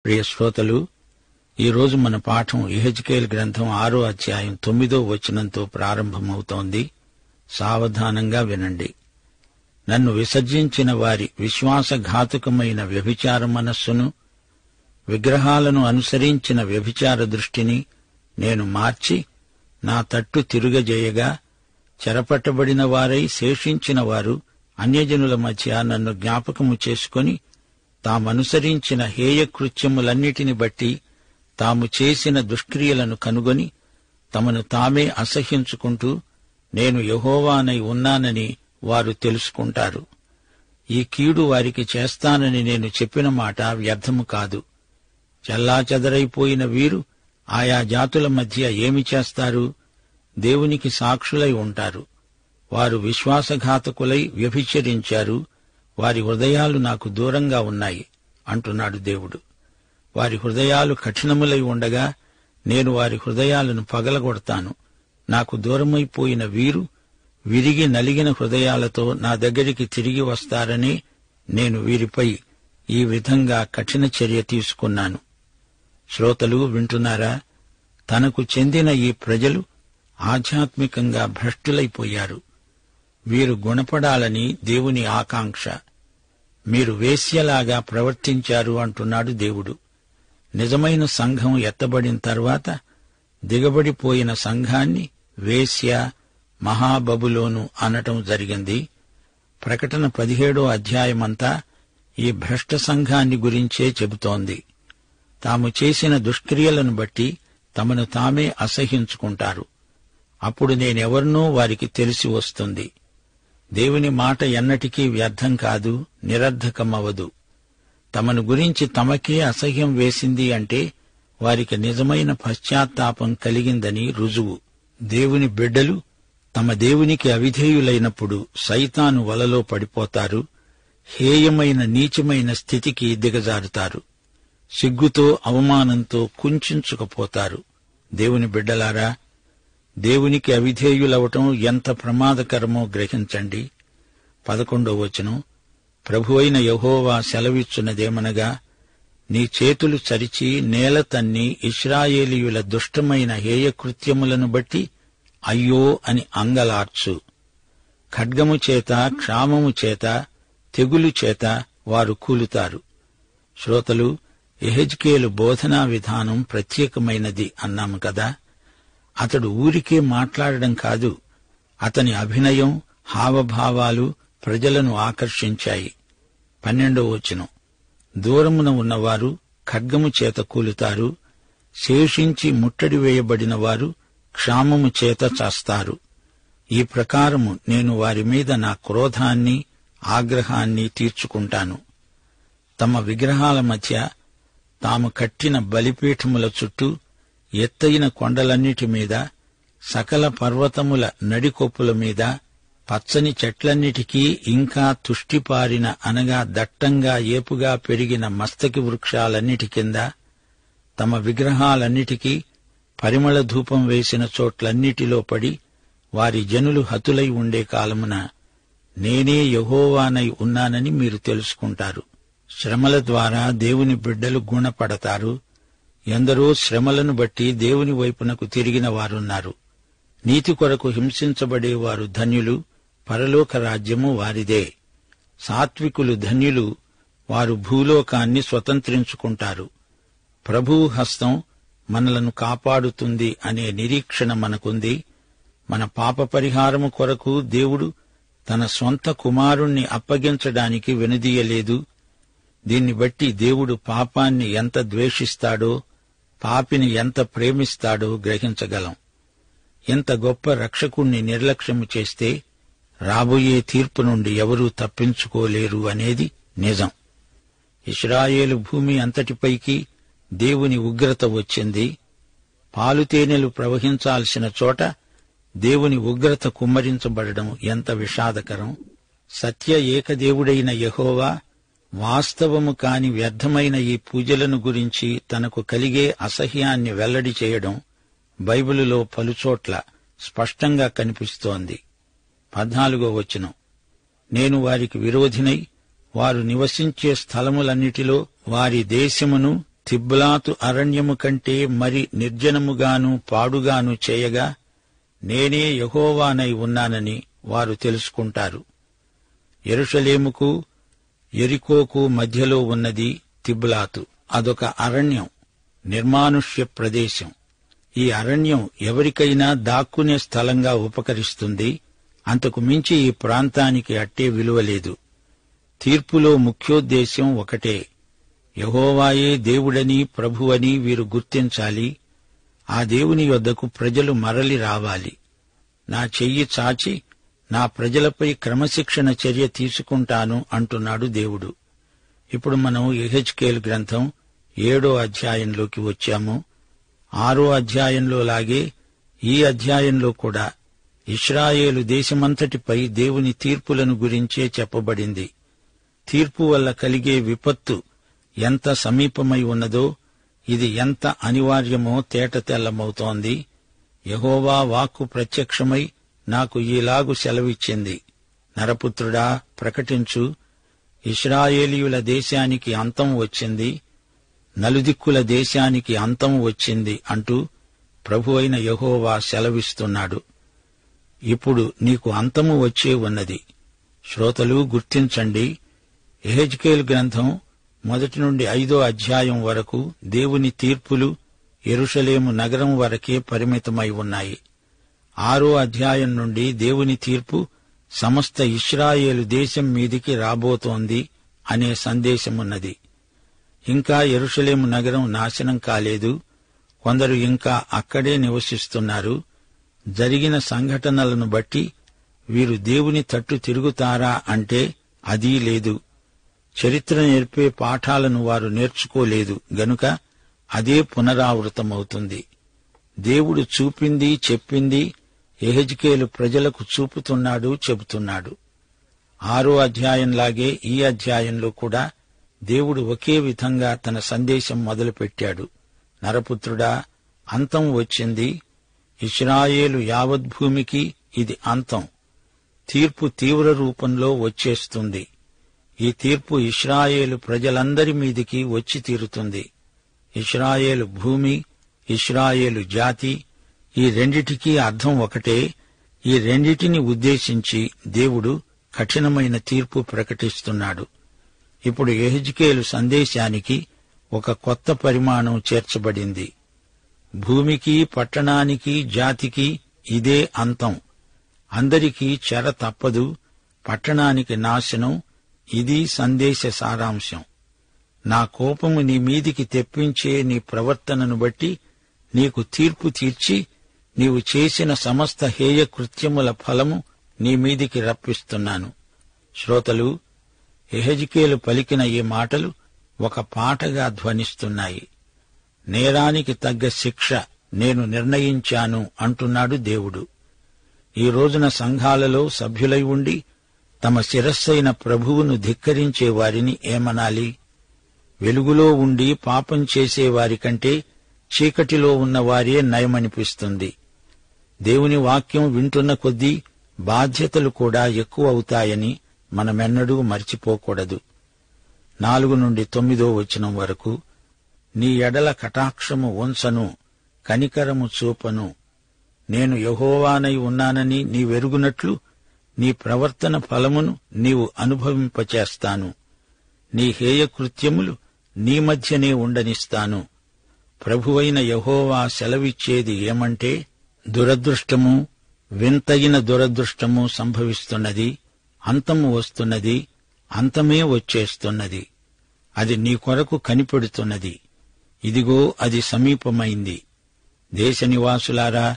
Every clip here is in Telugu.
ప్రియ శ్రోతలు, ఈరోజు మన పాఠం యెహెజ్కేలు గ్రంథం 6వ అధ్యాయం 9వ వచనంతో ప్రారంభమవుతోంది. సావధానంగా వినండి. నన్ను విసర్జించిన వారి విశ్వాసఘాతుకమైన వ్యభిచార మనస్సును, విగ్రహాలను అనుసరించిన వ్యభిచార దృష్టిని నేను మార్చి నా తట్టు తిరుగజేయగా, చెరపట్టబడిన వారై శేషించిన వారు అన్యజనుల మధ్య నన్ను జ్ఞాపకము చేసుకొని తామనుసరించిన హేయకృత్యములన్నిటిని బట్టి తాము చేసిన దుష్క్రియలను కనుగొని తమను తామే అసహ్యించుకుంటూ నేను యెహోవానై ఉన్నానని వారు తెలుసుకుంటారు. ఈ కీడు వారికి చేస్తానని నేను చెప్పిన మాట వ్యర్థము కాదు. చెల్లాచెదరైపోయిన వీరు ఆయా జాతుల మధ్య ఏమి చేస్తారు? దేవునికి సాక్షులై ఉంటారు. వారు విశ్వాసఘాతకులై వ్యభిచరించారు. వారి హృదయాలు నాకు దూరంగా ఉన్నాయి అంటున్నాడు దేవుడు. వారి హృదయాలు కఠినములై ఉండగా నేను వారి హృదయాలను పగలగొడతాను. నాకు దూరమైపోయిన వీరు విరిగి నలిగిన హృదయాలతో నా దగ్గరికి తిరిగి వస్తారని నేను వీరిపై ఈ విధంగా కఠిన చర్య తీసుకున్నాను. శ్రోతలు వింటున్నారా? తనకు చెందిన ఈ ప్రజలు ఆధ్యాత్మికంగా భ్రష్టులైపోయారు. వీరు గుణపడాలని దేవుని ఆకాంక్ష. మీరు వేశ్యలాగా ప్రవర్తించారు అంటున్నాడు దేవుడు. నిజమైన సంఘం ఎత్తబడిన తర్వాత దిగబడిపోయిన సంఘాన్ని వేశ్య, మహాబబులోను అనటం జరిగింది. ప్రకటన 17వ అధ్యాయమంతా ఈ భ్రష్ట సంఘాన్ని గురించే చెబుతోంది. తాము చేసిన దుష్క్రియలను బట్టి తమను తామే అసహ్యించుకుంటారు. అప్పుడు నేనెవర్నో వారికి తెలిసి వస్తుంది. దేవుని మాట ఎన్నటికీ వ్యర్థం కాదు, నిరర్ధకమవదు. తమను గురించి తమకే అసహ్యం వేసింది అంటే వారికి నిజమైన పశ్చాత్తాపం కలిగిందని రుజువు. దేవుని బిడ్డలు తమ దేవునికి అవిధేయులైనప్పుడు సైతాను వలలో పడిపోతారు. హేయమైన నీచమైన స్థితికి దిగజారుతారు. సిగ్గుతో అవమానంతో కుంచుకుపోతారు. దేవుని బిడ్డలారా, దేవునికి అవిధేయులవటం ఎంత ప్రమాదకరమో గ్రహించండి. 11వ వచనం, ప్రభువైన యెహోవా సెలవిచ్చున్నదేమనగా, నీ చేతులు చరిచి నేల తన్ని ఇశ్రాయేలీయుల దుష్టమైన హేయకృత్యములను బట్టి అయ్యో అని అంగలార్చు. ఖడ్గము చేత, క్షామము చేత, తెగులు చేత వారు కూలుతారు. శ్రోతలు, యెహెజ్కేలు బోధనా విధానం ప్రత్యేకమైనది అన్నాము కదా. అతడు ఊరికే మాట్లాడడం కాదు, అతని అభినయం, హావభావాలు ప్రజలను ఆకర్షించాయి. 12వ వచనం, దూరమున ఉన్నవారు ఖడ్గము చేత కూలుతారు, శేషించి ముట్టడి వేయబడిన వారు క్షామము చేత చస్తారు. ఈ ప్రకారము నేను వారి మీద నా క్రోధాన్ని, ఆగ్రహాన్ని తీర్చుకుంటాను. తమ విగ్రహాల మధ్య తాము కట్టిన బలిపీఠముల చుట్టూ, ఎత్తయిన కొండలన్నిటి మీద, సకల పర్వతముల నడికొప్పుల మీద, పచ్చని చెట్లన్నిటికీ, ఇంకా తుష్టిపారిన అనగా దట్టంగా ఏపుగా పెరిగిన మస్తకి వృక్షాలన్నిటి కింద, తమ విగ్రహాలన్నిటికీ పరిమళ ధూపం వేసిన చోట్లన్నిటిలో పడి వారి జనులు హతులై ఉండే కాలమున నేనే యెహోవానై ఉన్నానని మీరు తెలుసుకుంటారు. శ్రమల ద్వారా దేవుని బిడ్డలు గుణపడతారు. ఎందరో శ్రమలను బట్టి దేవుని వైపునకు తిరిగిన వారున్నారు. నీతి కొరకు హింసించబడేవారు ధన్యులు, పరలోక రాజ్యము వారిదే. సాత్వికులు ధన్యులు, వారు భూలోకాన్ని స్వతంత్రించుకుంటారు. ప్రభువు హస్తం మనలను కాపాడుతుంది అనే నిరీక్షణ మనకుంది. మన పాప పరిహారము కొరకు దేవుడు తన స్వంత కుమారుణ్ణి అప్పగించడానికి వెనుదీయలేదు. దీన్ని బట్టి దేవుడు పాపాన్ని ఎంత ద్వేషిస్తాడో, పాపిని ఎంత ప్రేమిస్తాడో గ్రహించగలం. ఇంత గొప్ప రక్షకుణ్ణి నిర్లక్ష్యము చేస్తే రాబోయే తీర్పు నుండి ఎవరూ తప్పించుకోలేరు అనేది నిజం. ఇశ్రాయేలు భూమి అంతటిపైకి దేవుని ఉగ్రత వచ్చింది. పాలుతేనెలు ప్రవహించాల్సిన చోట దేవుని ఉగ్రత కుమ్మరించబడడం ఎంత విషాదకరం. సత్య ఏకదేవుడైన యెహోవా వాస్తవము కాని వ్యర్థమైన ఈ పూజలను గురించి తనకు కలిగే అసహ్యాన్ని వెల్లడి చేయడం బైబిలులో పలుచోట్ల స్పష్టంగా కనిపిస్తోంది. 14వ వచనం, నేను వారికి విరోధినై వారు నివసించే స్థలములన్నిటిలో వారి దేశమును తిబ్లాతు అరణ్యము కంటే మరి నిర్జనముగాను పాడుగాను చేయగా నేనే యెహోవానై ఉన్నానని వారు తెలుసుకుంటారు. యెరూషలేముకు యెరికోకు మధ్యలో ఉన్నది తిబ్లాతు. అదొక అరణ్యం, నిర్మానుష్య ప్రదేశం. ఈ అరణ్యం ఎవరికైనా దాక్కునే స్థలంగా ఉపకరిస్తుంది. అంతకు మించి ఈ ప్రాంతానికి అట్టే విలువలేదు. తీర్పులో ముఖ్యోద్దేశ్యం ఒకటే, యెహోవాయే దేవుడని ప్రభువని వీరు గుర్తించాలి. ఆ దేవుని యొద్దకు ప్రజలు మరలి రావాలి. నా చెయ్యి చాచి నా ప్రజలపై క్రమశిక్షణ చర్య తీసుకుంటాను అంటున్నాడు దేవుడు. ఇప్పుడు మనం యెహెజ్కేలు గ్రంథం 7వ అధ్యాయంలోకి వచ్చాము. 6వ అధ్యాయంలో లాగే ఈ అధ్యాయంలో కూడా ఇశ్రాయేలు దేశమంతటిపై దేవుని తీర్పులను గురించే చెప్పబడింది. తీర్పు వల్ల కలిగే విపత్తు ఎంత సమీపమై ఉన్నదో, ఇది ఎంత అనివార్యమో తేటతెల్లమవుతోంది. యెహోవా వాక్కు ప్రత్యక్షమై నాకు ఈలాగు సెలవిచ్చింది. నరపుత్రుడా, ప్రకటించు, ఇశ్రాయేలీయుల దేశానికి అంతం వచ్చింది, నలుదిక్కుల దేశానికి అంతం వచ్చింది అంటూ ప్రభువైన యెహోవా సెలవిస్తున్నాడు. ఇప్పుడు నీకు అంతము వచ్చే ఉన్నది. శ్రోతలు గుర్తించండి, యెహెజ్కేలు గ్రంథం 1 నుండి 5వ అధ్యాయం వరకు దేవుని తీర్పులు యెరూషలేము నగరం వరకే పరిమితమై ఉన్నాయి. 6వ అధ్యాయం నుండి దేవుని తీర్పు సమస్త ఇశ్రాయేలు దేశం మీదికి రాబోతోంది అనే సందేశమున్నది. ఇంకా యెరూషలేము నగరం నాశనం కాలేదు. కొందరు ఇంకా అక్కడే నివసిస్తున్నారు. జరిగిన సంఘటనలను బట్టి వీరు దేవుని తట్టు తిరుగుతారా అంటే అదీ లేదు. చరిత్ర నేర్పే పాఠాలను వారు నేర్చుకోలేదు గనుక అదే పునరావృతమవుతుంది. దేవుడు చూపింది, చెప్పింది యెహెజ్కేలు ప్రజలకు చూపుతున్నాడు, చెబుతున్నాడు. 6వ అధ్యాయంలాగే ఈ అధ్యాయంలో కూడా దేవుడు ఒకే విధంగా తన సందేశం మొదలుపెట్టాడు. నరపుత్రుడా, అంతం వచ్చింది. ఇశ్రాయేలు యావద్భూమికి ఇది అంతం. తీర్పు తీవ్ర రూపంలో వచ్చేస్తుంది. ఈ తీర్పు ఇశ్రాయేలు ప్రజలందరి మీదికి వచ్చి తీరుతుంది. ఇశ్రాయేలు భూమి, ఇశ్రాయేలు జాతి, ఈ రెండిటికీ అర్థం ఒకటే. ఈ రెండిటిని ఉద్దేశించి దేవుడు కఠినమైన తీర్పు ప్రకటిస్తున్నాడు. ఇప్పుడు యెహెజ్కేలు సందేశానికి ఒక కొత్త పరిమాణం చేర్చబడింది. భూమికి, పట్టణానికి, జాతికి ఇదే అంతం. అందరికీ చెర తప్పదు. పట్టణానికి నాశనం. ఇది సందేశ సారాంశం. నా కోపము నీ మీదికి తెప్పించే నీ ప్రవర్తనను బట్టి నీకు తీర్పు తీర్చి నీవు చేసిన సమస్త హేయ కృత్యముల ఫలము నీ మీదికి రప్పిస్తున్నాను. శ్రోతలు, యెహెజ్కేలు పలికిన ఈ మాటలు ఒక పాటగా ధ్వనిస్తున్నాయి. నేరానికి తగ్గ శిక్ష నేను నిర్ణయించాను అంటున్నాడు దేవుడు. ఈ రోజున సంఘాలలో సభ్యులై ఉండి తమ శిరస్సైన ప్రభువును ధిక్కరించే వారిని ఏమనాలి? వెలుగులో ఉండి పాపం చేసేవారి కంటే చీకటిలో ఉన్నవారే నయమనిపిస్తుంది. దేవుని వాక్యం వింటున్న కొద్దీ బాధ్యతలు కూడా ఎక్కువ అవుతాయని మనమెన్నడూ మర్చిపోకూడదు. 4 నుండి 9వ వచనం వరకు, నీ ఎడల కటాక్షము ఉంచను, కనికరము చూపను. నేను యెహోవానై ఉన్నానని నీవెరుగునట్లు నీ ప్రవర్తన ఫలమును నీవు అనుభవింపచేస్తాను. నీ హేయకృత్యములు నీ మధ్యనే ఉండనిస్తాను. ప్రభువైన యెహోవా సెలవిచ్చేది ఏమంటే, దురదృష్టము, వింతైన దురదృష్టము సంభవిస్తున్నది. అంతము వస్తున్నది. అంతమే వచ్చేస్తున్నది. అది నీ కొరకు కనిపెడుతున్నది. ఇదిగో అది సమీపమైంది. దేశ నివాసులారా,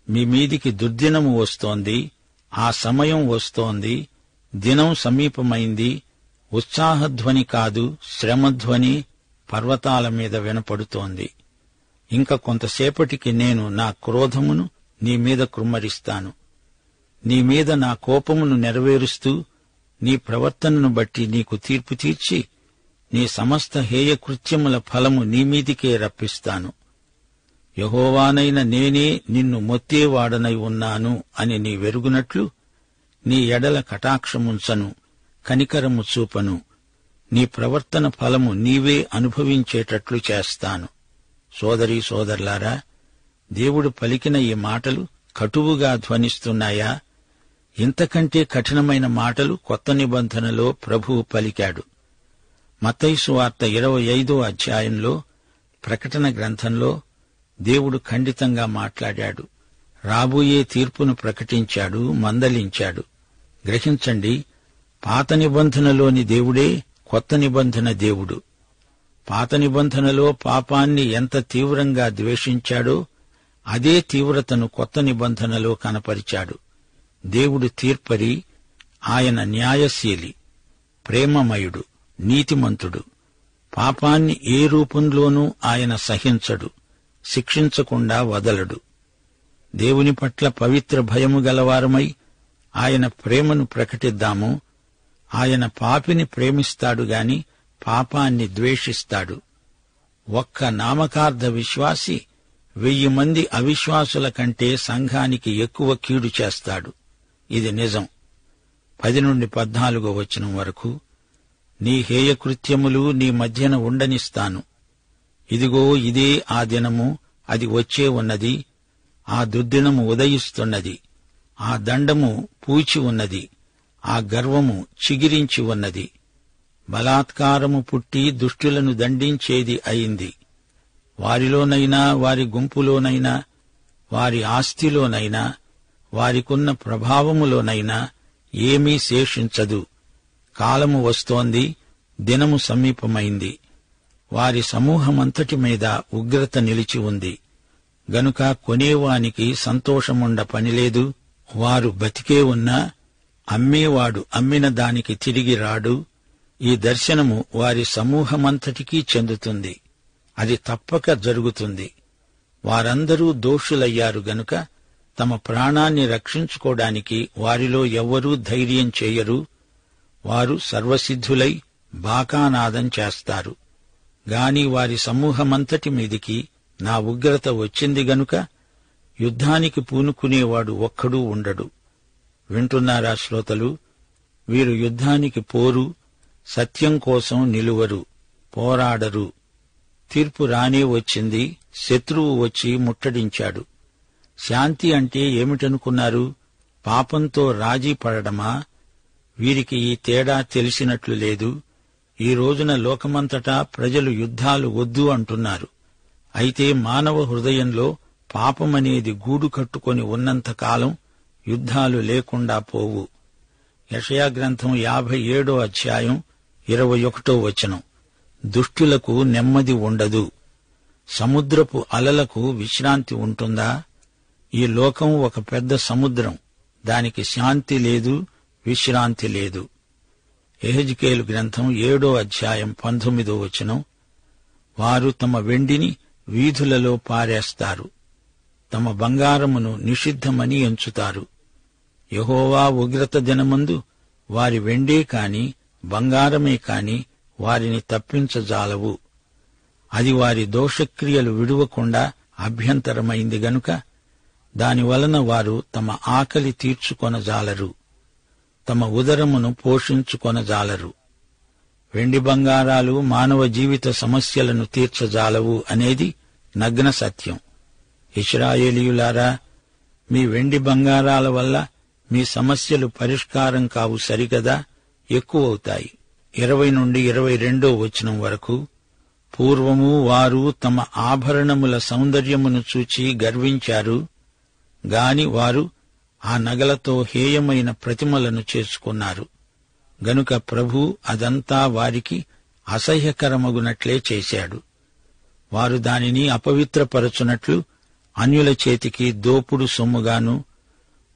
మీ మీదికి దుర్దినము వస్తోంది. ఆ సమయం వస్తోంది. దినం సమీపమైంది. ఉత్సాహధ్వని కాదు, శ్రమధ్వని పర్వతాల మీద వినపడుతోంది. ఇంక కొంతసేపటికి నేను నా క్రోధమును నీ మీద కృమ్మరిస్తాను. నీ మీద నా కోపమును నెరవేరుస్తూ నీ ప్రవర్తనను బట్టి నీకు తీర్పు తీర్చి నీ సమస్త హేయకృత్యముల ఫలము నీ మీదికే రప్పిస్తాను. యెహోవానైన నేనే నిన్ను మొత్తేవాడనై ఉన్నాను అని నీ వెరుగునట్లు నీ ఎడల కటాక్షముంచను, కనికరము చూపను. నీ ప్రవర్తన ఫలము నీవే అనుభవించేటట్లు చేస్తాను. సోదరీ సోదరులారా, దేవుడు పలికిన ఈ మాటలు కటువుగా ధ్వనిస్తున్నాయా? ఇంతకంటే కఠినమైన మాటలు కొత్త నిబంధనలో ప్రభువు పలికాడు. మత్తయి సువార్త 25వ అధ్యాయంలో, ప్రకటన గ్రంథంలో దేవుడు ఖండితంగా మాట్లాడాడు. రాబోయే తీర్పును ప్రకటించాడు, మందలించాడు. గ్రహించండి, పాత నిబంధనలోని దేవుడే కొత్త నిబంధన దేవుడు. పాత నిబంధనలో పాపాన్ని ఎంత తీవ్రంగా ద్వేషించాడో అదే తీవ్రతను కొత్త నిబంధనలో కనపరిచాడు. దేవుడు తీర్పరి, ఆయన న్యాయశీలి, ప్రేమమయుడు, నీతిమంతుడు. పాపాన్ని ఏ రూపంలోనూ ఆయన సహించడు, శిక్షించకుండా వదలడు. దేవుని పట్ల పవిత్ర భయము గలవారమై ఆయన ప్రేమను ప్రకటిద్దాము. ఆయన పాపిని ప్రేమిస్తాడు గాని పాపాన్ని ద్వేషిస్తాడు. ఒక్క నామకార్థ విశ్వాసి 1000 మంది అవిశ్వాసుల కంటే సంఘానికి ఎక్కువ కీడు చేస్తాడు. ఇది నిజం. 10 నుండి 14వ వచనం వరకు, నీ హేయకృత్యములు నీ మధ్యన ఉండనిస్తాను. ఇదిగో ఇదే ఆ దినము, అది వచ్చే ఉన్నది. ఆ దుర్దినము ఉదయిస్తున్నది. ఆ దండము పూచి ఉన్నది. ఆ గర్వము చిగిరించి ఉన్నది. బలాత్కారము పుట్టి దుష్టులను దండించేది అయింది. వారిలోనైనా, వారి గుంపులోనైనా, వారి ఆస్తిలోనైనా, వారికున్న ప్రభావములోనైనా ఏమీ శేషించదు. కాలము వస్తోంది, దినము సమీపమైంది. వారి సమూహమంతటి మీద ఉగ్రత నిలిచి ఉంది. గనుక కొనేవానికి సంతోషముండ పనిలేదు. వారు బతికే ఉన్నా అమ్మేవాడు అమ్మిన దానికి తిరిగి రాడు. ఈ దర్శనము వారి సమూహమంతటికీ చెందుతుంది. అది తప్పక జరుగుతుంది. వారందరూ దోషులయ్యారు గనుక తమ ప్రాణాన్ని రక్షించుకోవడానికి వారిలో ఎవ్వరూ ధైర్యం చేయరు. వారు సర్వసిద్ధులై బాకానాదం చేస్తారు. గాని వారి సమూహమంతటి మీదికి నా ఉగ్రత వచ్చింది గనుక యుద్ధానికి పూనుకునేవాడు ఒక్కడూ ఉండడు. వింటున్నారా శ్రోతలు? వీరు యుద్ధానికి పోరు, సత్యం కోసం నిలువరు, పోరాడరు. తీర్పు రానే వచ్చింది. శత్రువు వచ్చి ముట్టడించాడు. శాంతి అంటే ఏమిటనుకున్నారు? పాపంతో రాజీ పడడమా? వీరికి ఈ తేడా తెలిసినట్లు లేదు. ఈ రోజున లోకమంతటా ప్రజలు యుద్ధాలు వద్దు అంటున్నారు. అయితే మానవ హృదయంలో పాపమనేది గూడు కట్టుకొని ఉన్నంతకాలం యుద్ధాలు లేకుండా పోవు. యెషయా గ్రంథం 57వ అధ్యాయం 21వ వచనం, దుష్టులకు నెమ్మది ఉండదు. సముద్రపు అలలకు విశ్రాంతి ఉంటుందా? ఈ లోకం ఒక పెద్ద సముద్రం. దానికి శాంతి లేదు, విశ్రాంతి లేదు. యెహెజ్కేలు గ్రంథం 7వ అధ్యాయం 19వ వచనం, వారు తమ వెండిని వీధులలో పారేస్తారు, తమ బంగారమును నిషిద్ధమని ఎంచుతారు. యెహోవా ఉగ్రత దినమందు వారి వెండే కాని బంగారమే కాని వారిని తప్పించజాలవు. అది వారి దోషక్రియలు విడువకుండా అభ్యంతరమైంది గనుక దానివలన వారు తమ ఆకలి తీర్చుకొనజాలరు, తమ ఉదరమును పోషించుకొనజాలరు. వెండి బంగారాలు మానవ జీవిత సమస్యలను తీర్చజాలవు అనేది నగ్న సత్యం. ఇశ్రాయేలీయులారా, మీ వెండి బంగారాల వల్ల మీ సమస్యలు పరిష్కారం కావు సరిగదా, ఎక్కువవుతాయి. 20 నుండి 22వ వచనం వరకు, పూర్వము వారు తమ ఆభరణముల సౌందర్యమును చూచి గర్వించారు. గాని వారు ఆ నగలతో హేయమైన ప్రతిమలను చేసుకున్నారు. గనుక ప్రభు అదంతా వారికి అసహ్యకరమగునట్లే చేశాడు. వారు దానిని అపవిత్రపరచునట్లు అన్యుల చేతికి దోపుడు సొమ్ముగాను,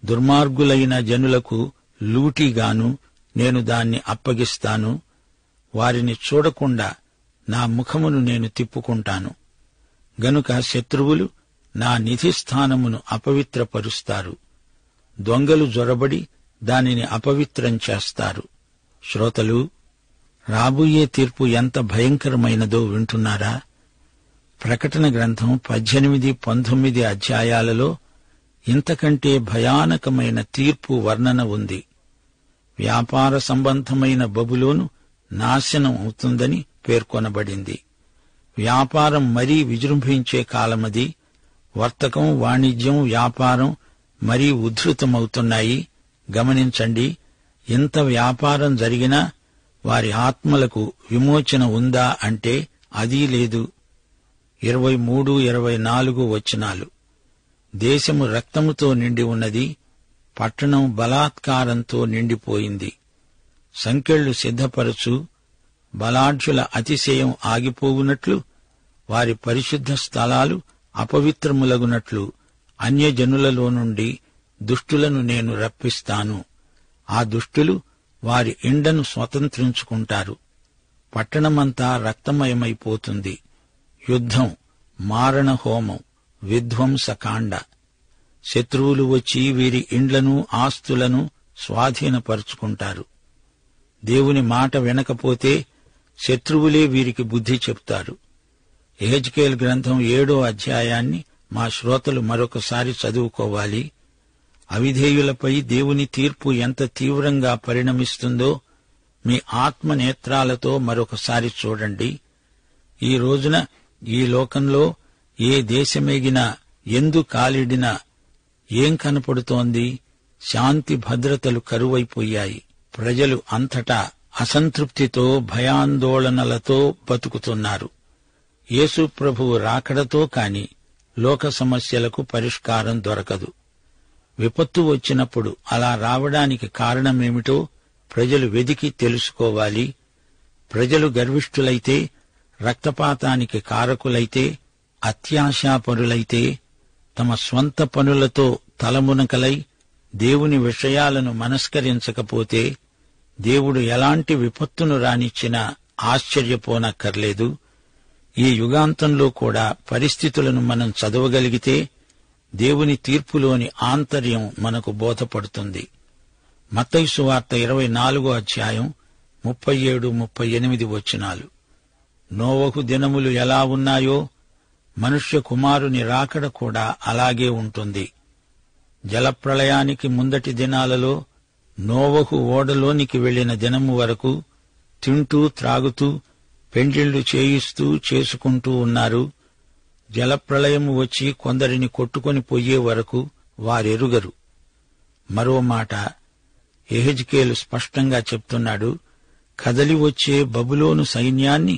దుర్మార్గులైన జనులకు లూటిగాను నేను దాన్ని అప్పగిస్తాను. వారిని చూడకుండా నా ముఖమును నేను తిప్పుకుంటాను. గనుక శత్రువులు నా నిధిస్థానమును అపవిత్రపరుస్తారు. దొంగలు జొరబడి దానిని అపవిత్రం చేస్తారు. శ్రోతలు, రాబోయే తీర్పు ఎంత భయంకరమైనదో వింటున్నారా? ప్రకటన గ్రంథం 18, 19 అధ్యాయాలలో ఇంతకంటే భయానకమైన తీర్పు వర్ణన ఉంది. వ్యాపార సంబంధమైన బబులోను నాశనం అవుతుందని పేర్కొనబడింది. వ్యాపారం మరీ విజృంభించే కాలమది. వర్తకం, వాణిజ్యం, వ్యాపారం మరీ ఉద్ధృతమవుతున్నాయి. గమనించండి, ఇంత వ్యాపారం జరిగినా వారి ఆత్మలకు విమోచన ఉందా అంటే అదీ లేదు. 23, 24 వచనాలు. దేశము రక్తముతో నిండి ఉన్నది, పట్టణం బలాత్కారంతో నిండిపోయింది. సంకెళ్లు సిద్ధపరచు, బలాఢ్యుల అతిశయం ఆగిపోవునట్లు, వారి పరిశుద్ధ స్థలాలు అపవిత్రములగునట్లు అన్యజనులలో నుండి దుష్టులను నేను రప్పిస్తాను. ఆ దుష్టులు వారి ఇండను స్వతంత్రించుకుంటారు. పట్టణమంతా రక్తమయమైపోతుంది. యుద్ధం, మారణ హోమం, విధ్వంసకాండ. శత్రువులు వచ్చి వీరి ఇండ్లను, ఆస్తులను స్వాధీనపరుచుకుంటారు. దేవుని మాట వినకపోతే శత్రువులే వీరికి బుద్ధి చెప్తారు. యెహెజ్కేలు గ్రంథం 7వ అధ్యాయాన్ని మా శ్రోతలు మరొకసారి చదువుకోవాలి. అవిధేయులపై దేవుని తీర్పు ఎంత తీవ్రంగా పరిణమిస్తుందో మీ ఆత్మనేత్రాలతో మరొకసారి చూడండి. ఈ రోజున ఈ లోకంలో ఏ దేశమేగినా, ఎందు కాలిడినా ఏం కనపడుతోంది? శాంతి భద్రతలు కరువైపోయాయి. ప్రజలు అంతటా అసంతృప్తితో, భయాందోళనలతో బతుకుతున్నారు. యేసు ప్రభువు రాకడతో కాని లోక సమస్యలకు పరిష్కారం దొరకదు. విపత్తు వచ్చినప్పుడు అలా రావడానికి కారణమేమిటో ప్రజలు వెదికి తెలుసుకోవాలి. ప్రజలు గర్విష్ఠులైతే, రక్తపాతానికి కారకులైతే, అత్యాశాపరులైతే, తమ స్వంత పనులతో తలమునకలై దేవుని విషయాలను మనస్కరించకపోతే దేవుడు ఎలాంటి విపత్తును రానిచ్చినా ఆశ్చర్యపోనక్కర్లేదు. ఈ యుగాంతంలో కూడా పరిస్థితులను మనం చదవగలిగితే దేవుని తీర్పులోని ఆంతర్యం మనకు బోధపడుతుంది. మత్తయి సువార్త 24వ అధ్యాయం 37, 38 వచనాలు. నోవహు దినములు ఎలా ఉన్నాయో మనుష్య కుమారుని రాకడ కూడా అలాగే ఉంటుంది. జలప్రళయానికి ముందటి దినాలలో నోవహు ఓడలోనికి వెళ్లిన దినము వరకు తింటూ, త్రాగుతూ, పెండ్లిళ్లు చేయిస్తూ, చేసుకుంటూ ఉన్నారు. జలప్రళయము వచ్చి కొందరిని కొట్టుకొని పోయే వరకు వారెరుగరు. మరో మాట యెహెజ్కేలు స్పష్టంగా చెప్తున్నాడు. కదలి వచ్చే బబులోను సైన్యాన్ని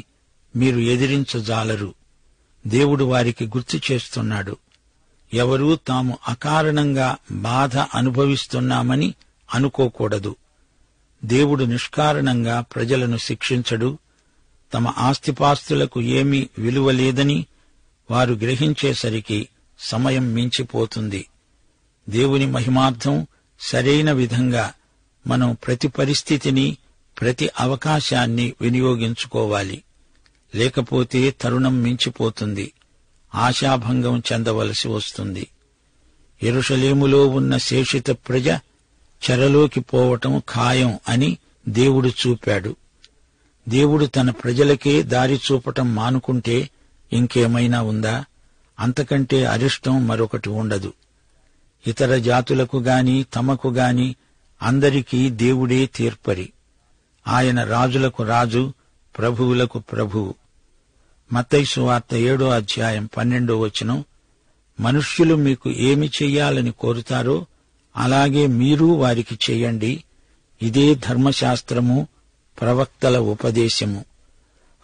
మీరు ఎదిరించజాలరు. దేవుడు వారికి గుర్తు చేస్తున్నాడు. ఎవరూ తాము అకారణంగా బాధ అనుభవిస్తున్నామని అనుకోకూడదు. దేవుడు నిష్కారణంగా ప్రజలను శిక్షించడు. తమ ఆస్తిపాస్తులకు ఏమీ విలువ లేదని వారు గ్రహించేసరికి సమయం మించిపోతుంది. దేవుని మహిమార్థం సరైన విధంగా మనం ప్రతి పరిస్థితిని, ప్రతి అవకాశాన్ని వినియోగించుకోవాలి. లేకపోతే తరుణం మించిపోతుంది. ఆశాభంగం చెందవలసి వస్తుంది. యెరూషలేములో ఉన్న శేషిత ప్రజ చెరలోకి పోవటం ఖాయం అని దేవుడు చూపాడు. దేవుడు తన ప్రజలకే దారి చూపటం మానుకుంటే ఇంకేమైనా ఉందా? అంతకంటే అరిష్టం మరొకటి ఉండదు. ఇతర జాతులకు గాని, తమకు గాని అందరికీ దేవుడే తీర్పరి. ఆయన రాజులకు రాజు, ప్రభువులకు ప్రభువు. మత్తయి సువార్త 7వ అధ్యాయం 12వ వచనం. మనుష్యులు మీకు ఏమి చెయ్యాలని కోరుతారో అలాగే మీరు వారికి చెయ్యండి. ఇదే ధర్మశాస్త్రము, ప్రవక్తల ఉపదేశము.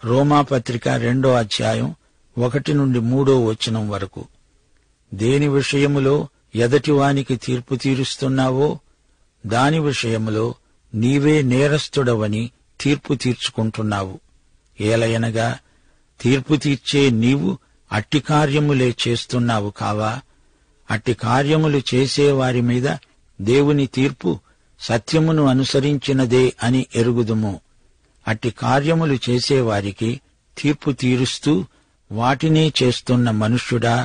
రోమాపత్రిక 2వ అధ్యాయం 1 నుండి 3వ వచనం వరకు. దేని విషయములో ఎదటివానికి తీర్పు తీరుస్తున్నావో దాని విషయములో నీవే నేరస్తుడవని తీర్పు తీర్చుకుంటున్నావు. ఏలయనగా తీర్పు తీర్చే నీవు అట్టి కార్యములే చేస్తున్నావు కావా? అట్టి కార్యములు చేసేవారి మీద దేవుని తీర్పు సత్యమును అనుసరించినదే అని ఎరుగుదుము. అట్టి కార్యములు చేసేవారికి తీర్పు తీరుస్తూ వాటినే చేస్తున్న మనుష్యుడా,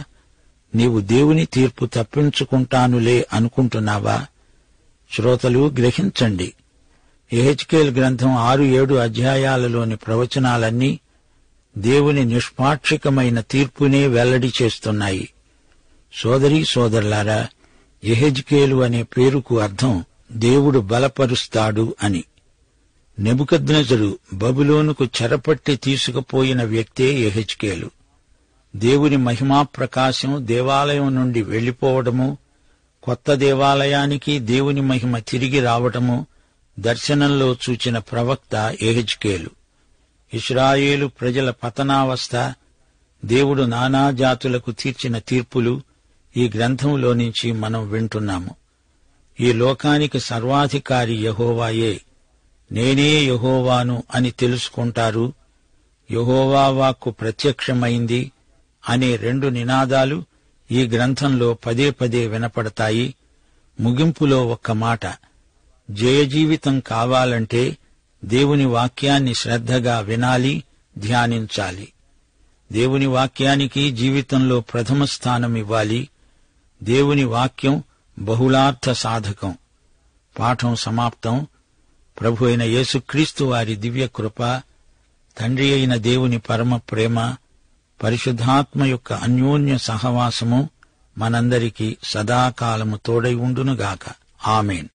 నీవు దేవుని తీర్పు తప్పించుకుంటానులే అనుకుంటున్నావా? శ్రోతలు గ్రహించండి. యెహెజ్కేలు గ్రంథం 6-7 అధ్యాయాలలోని ప్రవచనాలన్నీ దేవుని నిష్పాక్షికమైన తీర్పునే వెల్లడి చేస్తున్నాయి. సోదరీ సోదరులారా, యెహెజ్కేలు అనే పేరుకు అర్థం దేవుడు బలపరుస్తాడు అని. నెబుకద్నెజరు బబులోనుకు చెరపట్టి తీసుకుపోయిన వ్యక్తే యెహెజ్కేలు. దేవుని మహిమా ప్రకాశం దేవాలయం నుండి వెళ్లిపోవడము, కొత్త దేవాలయానికి దేవుని మహిమ తిరిగి రావటము దర్శనంలో చూచిన ప్రవక్త యెహెజ్కేలు. ఇశ్రాయేలు ప్రజల పతనావస్థ, దేవుడు నానాజాతులకు తీర్చిన తీర్పులు ఈ గ్రంథంలో నుంచి మనం వింటున్నాము. ఈ లోకానికి సర్వాధికారి యెహోవాయే. నేనే యెహోవాను అని తెలుసుకుంటారు. యెహోవా వాక్కు ప్రత్యక్షమైంది అనే 2 నినాదాలు ఈ గ్రంథంలో పదే పదే వినపడతాయి. ముగింపులో ఒక్క మాట, జయజీవితం కావాలంటే దేవుని వాక్యాన్ని శ్రద్ధగా వినాలి, ధ్యానించాలి. దేవుని వాక్యానికి జీవితంలో ప్రథమ స్థానమివ్వాలి. దేవుని వాక్యం బహుళార్థ సాధకం. పాఠం సమాప్తం. ప్రభు అయిన యేసుక్రీస్తు వారి దివ్యకృప, తండ్రి అయిన దేవుని పరమ ప్రేమ, పరిశుద్ధాత్మ యొక్క అన్యోన్య సహవాసము మనందరికీ సదాకాలము తోడై ఉండునుగాక. ఆమేన్.